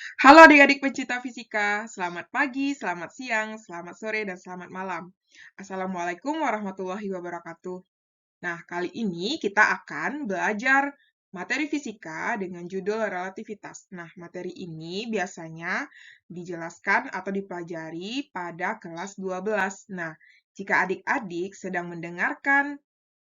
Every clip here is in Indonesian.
Halo adik-adik pecinta fisika, selamat pagi, selamat siang, selamat sore, dan selamat malam. Assalamualaikum warahmatullahi wabarakatuh. Nah, kali ini kita akan belajar materi fisika dengan judul relativitas. Nah, materi ini biasanya dijelaskan atau dipelajari pada kelas 12. Nah, jika adik-adik sedang mendengarkan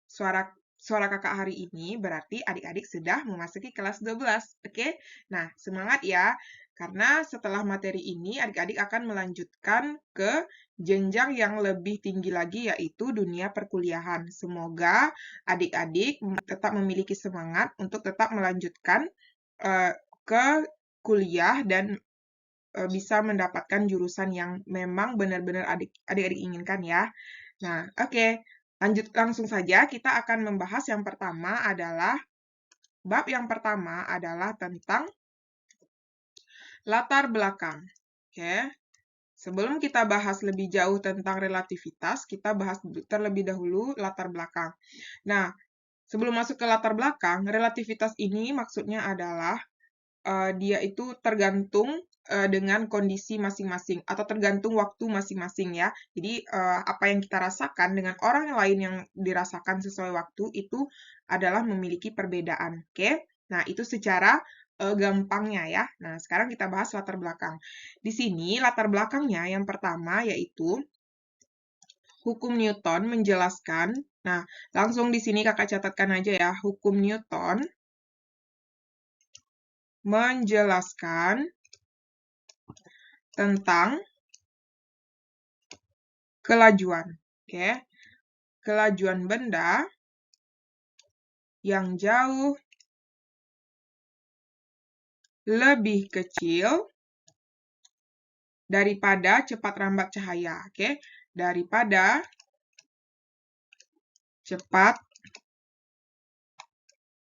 suara suara kakak hari ini, berarti adik-adik sudah memasuki kelas 12. Oke? Nah, semangat ya. Karena setelah materi ini, adik-adik akan melanjutkan ke jenjang yang lebih tinggi lagi, yaitu dunia perkuliahan. Semoga adik-adik tetap memiliki semangat untuk tetap melanjutkan ke kuliah dan bisa mendapatkan jurusan yang memang benar-benar adik-adik inginkan ya. Nah, oke. Lanjut langsung saja, kita akan membahas yang pertama adalah, bab yang pertama adalah tentang latar belakang. Oke. Sebelum kita bahas lebih jauh tentang relativitas, kita bahas terlebih dahulu latar belakang. Nah, sebelum masuk ke latar belakang, relativitas ini maksudnya adalah dia itu tergantung dengan kondisi masing-masing atau tergantung waktu masing-masing ya. Jadi apa yang kita rasakan dengan orang lain yang dirasakan sesuai waktu itu adalah memiliki perbedaan. Oke? Nah, itu secara gampangnya ya. Nah, sekarang kita bahas latar belakang. Di sini latar belakangnya yang pertama yaitu hukum Newton menjelaskan. Nah, langsung di sini kakak catatkan aja ya, hukum Newton menjelaskan tentang kelajuan. Oke. Kelajuan benda yang jauh lebih kecil daripada cepat rambat cahaya. Oke. Daripada cepat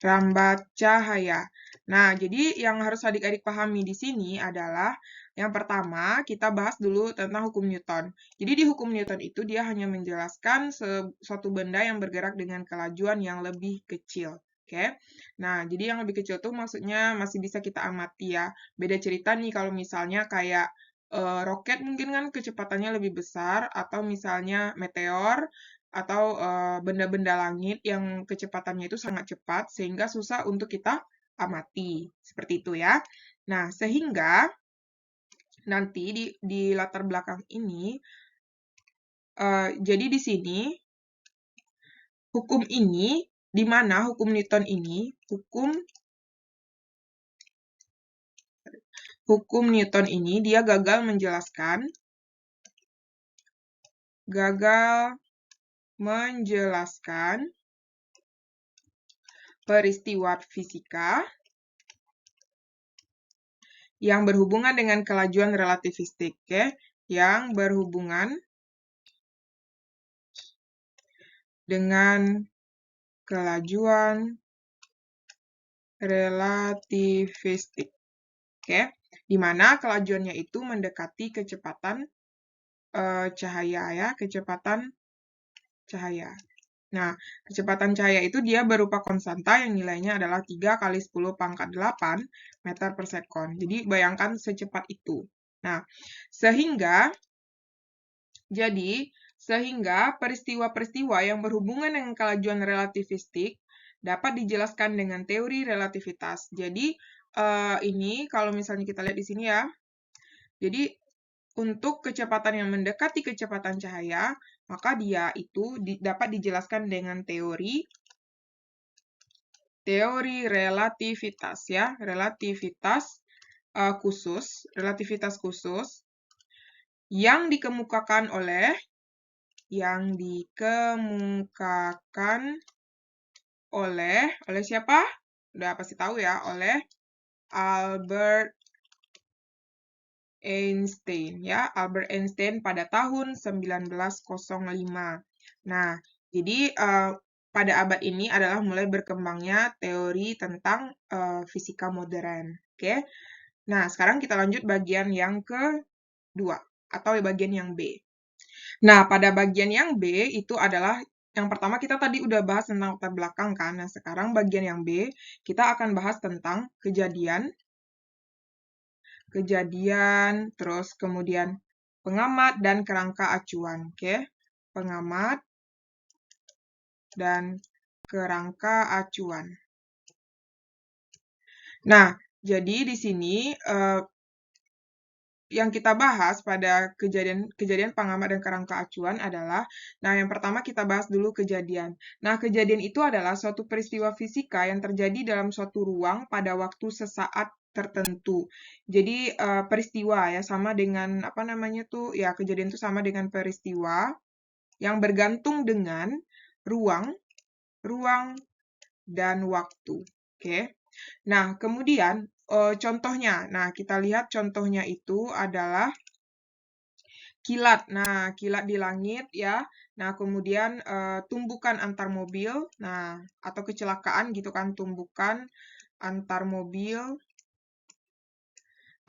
rambat cahaya. Nah, jadi yang harus adik-adik pahami di sini adalah yang pertama, kita bahas dulu tentang hukum Newton. Jadi di hukum Newton itu dia hanya menjelaskan suatu benda yang bergerak dengan kelajuan yang lebih kecil. Oke. Nah, jadi yang lebih kecil tuh maksudnya masih bisa kita amati ya. Beda cerita nih kalau misalnya kayak roket mungkin kan kecepatannya lebih besar, atau misalnya meteor, atau benda-benda langit yang kecepatannya itu sangat cepat sehingga susah untuk kita amati. Seperti itu ya. Nah, sehingga nanti di latar belakang ini, jadi di sini hukum ini, di mana hukum Newton ini, hukum Newton ini dia gagal menjelaskan peristiwa fisika yang berhubungan dengan kelajuan relativistik, ya, yang berhubungan dengan kelajuan relativistik, oke, di mana kelajuannya itu mendekati kecepatan cahaya ya, kecepatan cahaya. Nah, kecepatan cahaya itu dia berupa konstanta yang nilainya adalah 3 kali 10 pangkat 8 meter per sekon. Jadi bayangkan secepat itu. Nah, sehingga peristiwa-peristiwa yang berhubungan dengan kelajuan relativistik dapat dijelaskan dengan teori relativitas. Jadi ini kalau misalnya kita lihat di sini ya. Jadi untuk kecepatan yang mendekati kecepatan cahaya, maka dia itu dapat dijelaskan dengan teori relativitas ya, relativitas khusus yang dikemukakan oleh siapa? Udah pasti tahu ya, oleh Albert Einstein ya, Albert Einstein pada tahun 1905. Nah, jadi pada abad ini adalah mulai berkembangnya teori tentang fisika modern. Oke. Nah, sekarang kita lanjut bagian yang kedua atau bagian yang B. Nah, pada bagian yang B itu adalah yang pertama kita tadi udah bahas tentang latar belakang kan. Nah, sekarang bagian yang B kita akan bahas tentang kejadian kejadian, terus kemudian pengamat dan kerangka acuan. Oke, pengamat dan kerangka acuan. Nah, jadi di sini yang kita bahas pada kejadian pengamat dan kerangka acuan adalah, nah yang pertama kita bahas dulu kejadian. Nah, kejadian itu adalah suatu peristiwa fisika yang terjadi dalam suatu ruang pada waktu sesaat tertentu. Jadi peristiwa ya sama dengan apa namanya tuh ya kejadian itu sama dengan peristiwa yang bergantung dengan ruang, dan waktu. Oke. Nah, kemudian contohnya. Nah, kita lihat contohnya itu adalah kilat. Nah, kilat di langit ya. Nah, kemudian tumbukan antar mobil. Nah, atau kecelakaan gitu kan, tumbukan antar mobil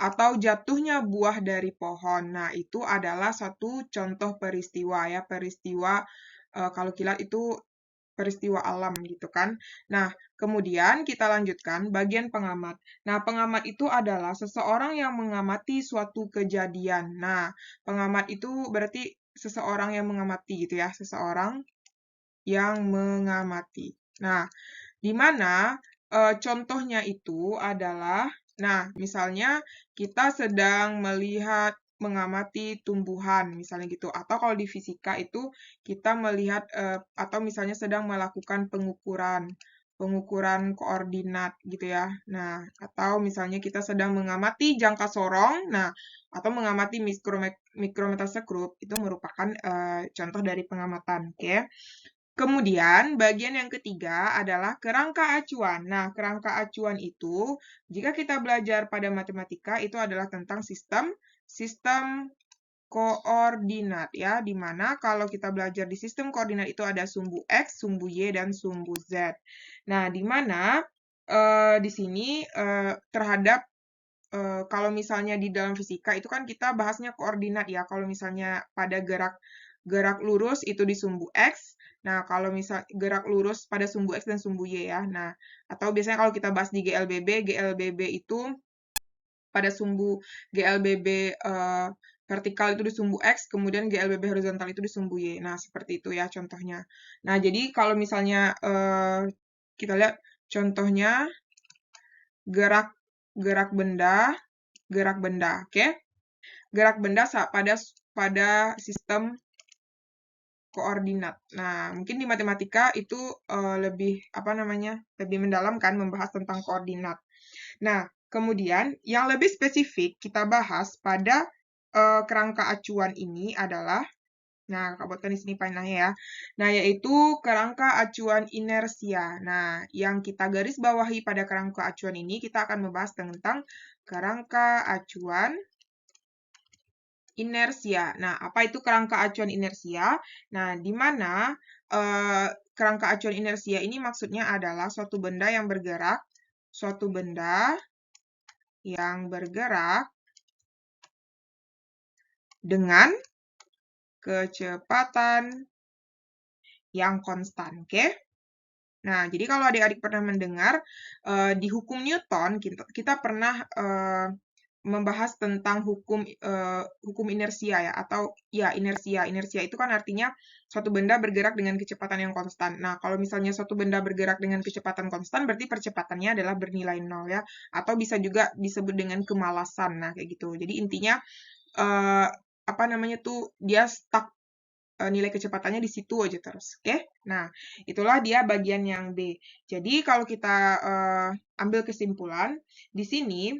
atau jatuhnya buah dari pohon. Nah, itu adalah satu contoh peristiwa ya, peristiwa kalau kilat itu peristiwa alam gitu kan. Nah, kemudian kita lanjutkan bagian pengamat. Nah, pengamat itu adalah seseorang yang mengamati suatu kejadian. Nah, pengamat itu berarti seseorang yang mengamati gitu ya, seseorang yang mengamati. Nah, di mana contohnya itu adalah, nah, misalnya kita sedang melihat mengamati tumbuhan, misalnya gitu. Atau kalau di fisika itu kita melihat atau misalnya sedang melakukan pengukuran koordinat gitu ya. Nah, atau misalnya kita sedang mengamati jangka sorong, nah, atau mengamati mikrometer sekrup itu merupakan contoh dari pengamatan, oke? Kemudian, bagian yang ketiga adalah kerangka acuan. Nah, kerangka acuan itu, jika kita belajar pada matematika, itu adalah tentang sistem koordinat ya, di mana kalau kita belajar di sistem koordinat itu ada sumbu X, sumbu Y, dan sumbu Z. Nah, di mana di sini terhadap kalau misalnya di dalam fisika itu kan kita bahasnya koordinat ya. Kalau misalnya pada gerak lurus itu di sumbu X. Nah, kalau misal gerak lurus pada sumbu X dan sumbu Y ya. Nah, atau biasanya kalau kita bahas di GLBB itu pada sumbu GLBB vertikal itu di sumbu X, kemudian GLBB horizontal itu di sumbu Y. Nah, seperti itu ya contohnya. Nah, jadi kalau misalnya kita lihat contohnya gerak benda, oke? Gerak benda pada sistem koordinat. Nah, mungkin di matematika itu lebih lebih mendalam kan membahas tentang koordinat. Nah, kemudian yang lebih spesifik kita bahas pada kerangka acuan ini adalah, nah, Kak buatkan di sini panahnya ya. Nah, yaitu kerangka acuan inersia. Nah, yang kita garis bawahi pada kerangka acuan ini, kita akan membahas tentang kerangka acuan inersia. Nah, apa itu kerangka acuan inersia? Nah, di mana kerangka acuan inersia ini maksudnya adalah suatu benda yang bergerak dengan kecepatan yang konstan, oke? Nah, jadi kalau adik-adik pernah mendengar di hukum Newton kita pernah membahas tentang hukum inersia ya, atau ya inersia. Inersia itu kan artinya suatu benda bergerak dengan kecepatan yang konstan. Nah, kalau misalnya suatu benda bergerak dengan kecepatan konstan berarti percepatannya adalah bernilai 0 ya, atau bisa juga disebut dengan kemalasan. Nah, kayak gitu. Jadi intinya dia stuck nilai kecepatannya di situ aja terus, oke? Nah, itulah dia bagian yang B. Jadi kalau kita ambil kesimpulan, di sini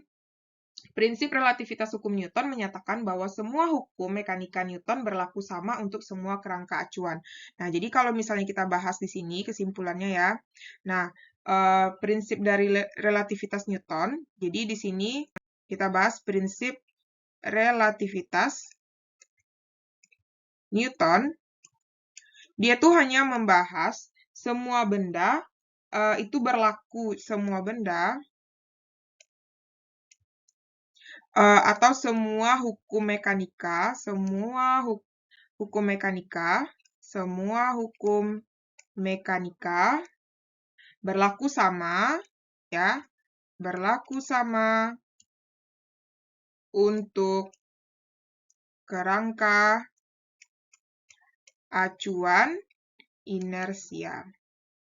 prinsip relativitas hukum Newton menyatakan bahwa semua hukum mekanika Newton berlaku sama untuk semua kerangka acuan. Nah, jadi kalau misalnya kita bahas di sini kesimpulannya ya. Nah, prinsip dari relativitas Newton, jadi di sini kita bahas prinsip relativitas Newton, dia tuh hanya membahas semua benda itu berlaku semua benda atau semua hukum mekanika, semua hukum mekanika berlaku sama ya, berlaku sama untuk kerangka acuan inersial.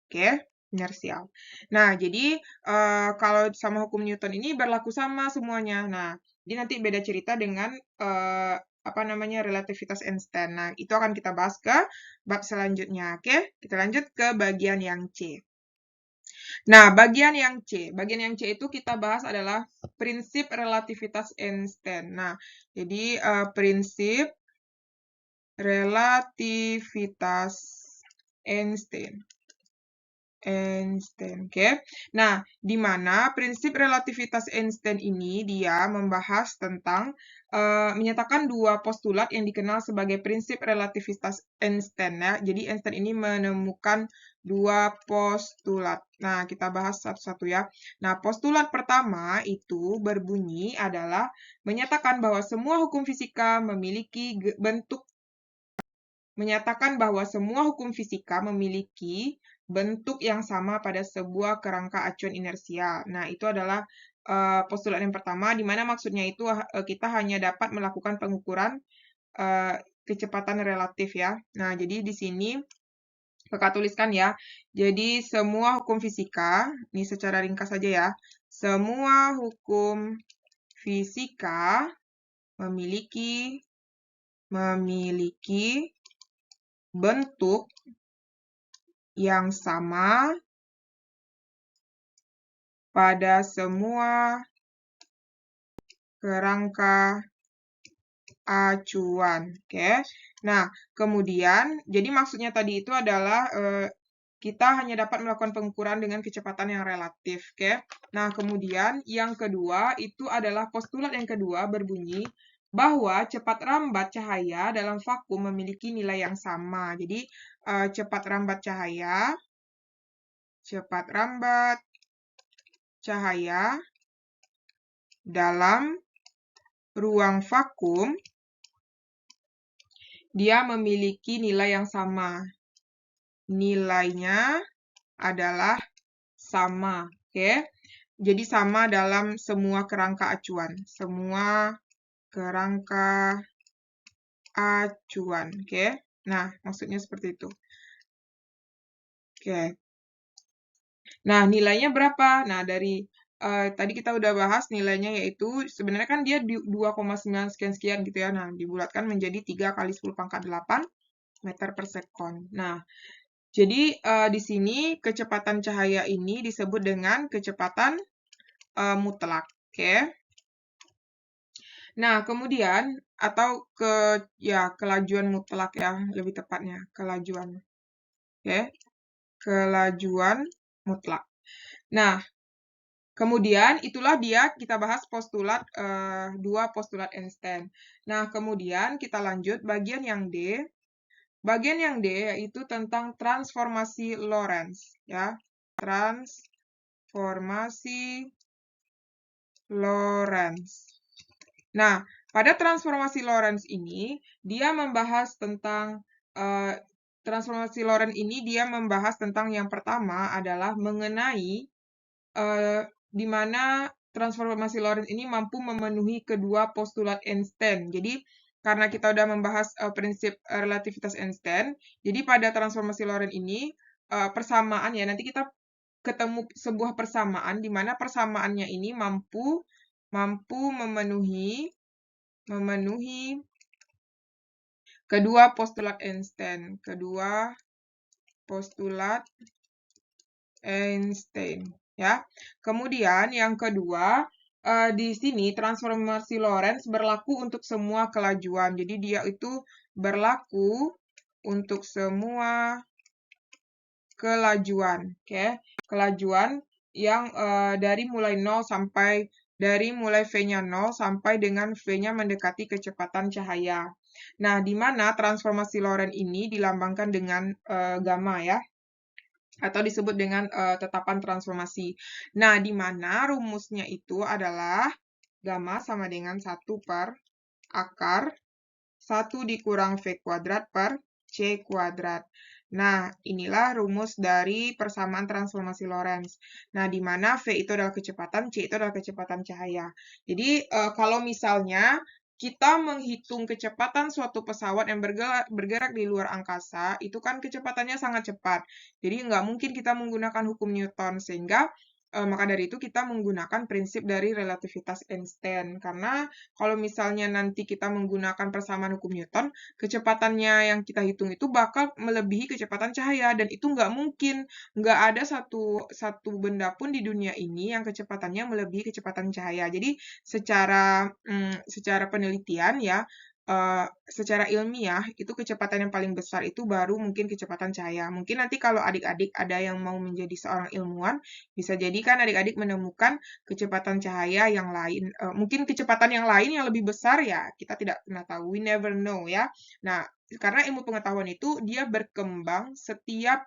Oke, inersial. Nah, jadi kalau sama hukum Newton ini berlaku sama semuanya. Nah, jadi nanti beda cerita dengan relativitas Einstein. Nah, itu akan kita bahas ke bab selanjutnya. Oke, kita lanjut ke bagian yang C. Nah, bagian yang C. Bagian yang C itu kita bahas adalah prinsip relativitas Einstein. Nah, jadi prinsip relativitas Einstein. Oke. Nah, di mana prinsip relativitas Einstein ini dia membahas tentang menyatakan dua postulat yang dikenal sebagai prinsip relativitas Einstein ya. Jadi Einstein ini menemukan dua postulat. Nah, kita bahas satu-satu ya. Nah, postulat pertama itu berbunyi adalah menyatakan bahwa semua hukum fisika memiliki bentuk bentuk yang sama pada sebuah kerangka acuan inersial. Nah, itu adalah postulat yang pertama, di mana maksudnya itu kita hanya dapat melakukan pengukuran kecepatan relatif ya. Nah, jadi di sini kakak tuliskan ya. Jadi semua hukum fisika, ini secara ringkas saja ya. Semua hukum fisika memiliki bentuk yang sama pada semua kerangka acuan. Oke. Nah, kemudian, jadi maksudnya tadi itu adalah kita hanya dapat melakukan pengukuran dengan kecepatan yang relatif. Oke. Nah, kemudian yang kedua itu adalah postulat yang kedua berbunyi bahwa cepat rambat cahaya dalam vakum memiliki nilai yang sama. Jadi, cepat rambat cahaya dalam ruang vakum dia memiliki nilai yang sama. Nilainya adalah sama, oke? Jadi sama dalam semua kerangka acuan. Semua kerangka acuan, oke? Nah, maksudnya seperti itu. Oke. Nah, nilainya berapa? Nah, dari tadi kita udah bahas nilainya yaitu sebenarnya kan dia 2,9 sekian-sekian gitu ya. Nah, dibulatkan menjadi 3 kali 10 pangkat 8 meter per sekon. Nah, jadi di sini kecepatan cahaya ini disebut dengan kecepatan mutlak. Oke. Nah, kemudian atau kelajuan mutlak ya, lebih tepatnya, kelajuan. Oke. Kelajuan mutlak. Nah, kemudian itulah dia kita bahas postulat dua postulat Einstein. Nah, kemudian kita lanjut bagian yang D. Bagian yang D yaitu tentang transformasi Lorentz ya. Transformasi Lorentz. Nah, pada transformasi Lorentz ini dia membahas tentang yang pertama adalah mengenai di mana transformasi Lorentz ini mampu memenuhi kedua postulat Einstein. Jadi, karena kita udah membahas prinsip relativitas Einstein, jadi pada transformasi Lorentz ini persamaan ya, nanti kita ketemu sebuah persamaan di mana persamaannya ini mampu memenuhi kedua postulat Einstein. Ya. Kemudian yang kedua, di sini transformasi Lorentz berlaku untuk semua kelajuan. Jadi dia itu berlaku untuk semua kelajuan, oke? Kelajuan yang dari mulai V-nya 0 sampai dengan V-nya mendekati kecepatan cahaya. Nah, di mana transformasi Lorentz ini dilambangkan dengan gamma ya, atau disebut dengan tetapan transformasi. Nah, di mana rumusnya itu adalah gamma sama dengan 1 per akar 1 dikurang V kuadrat per C kuadrat. Nah, inilah rumus dari persamaan transformasi Lorentz. Nah, di mana V itu adalah kecepatan, C itu adalah kecepatan cahaya. Jadi, kalau misalnya kita menghitung kecepatan suatu pesawat yang bergerak di luar angkasa, itu kan kecepatannya sangat cepat. Jadi, nggak mungkin kita menggunakan hukum Newton, sehingga maka dari itu kita menggunakan prinsip dari relativitas Einstein. Karena kalau misalnya nanti kita menggunakan persamaan hukum Newton, kecepatannya yang kita hitung itu bakal melebihi kecepatan cahaya, dan itu nggak mungkin. Nggak ada satu benda pun di dunia ini yang kecepatannya melebihi kecepatan cahaya. Jadi secara penelitian ya, secara ilmiah itu kecepatan yang paling besar itu baru mungkin kecepatan cahaya. Mungkin nanti kalau adik-adik ada yang mau menjadi seorang ilmuwan, bisa jadi kan adik-adik menemukan kecepatan cahaya yang lain, mungkin kecepatan yang lain yang lebih besar ya, kita tidak pernah tahu, we never know ya. Nah, karena ilmu pengetahuan itu dia berkembang setiap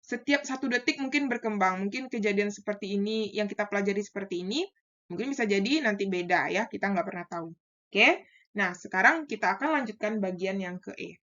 1 detik mungkin berkembang. Mungkin kejadian seperti ini yang kita pelajari seperti ini, mungkin bisa jadi nanti beda ya, kita nggak pernah tahu. Oke? Nah, sekarang kita akan lanjutkan bagian yang ke E.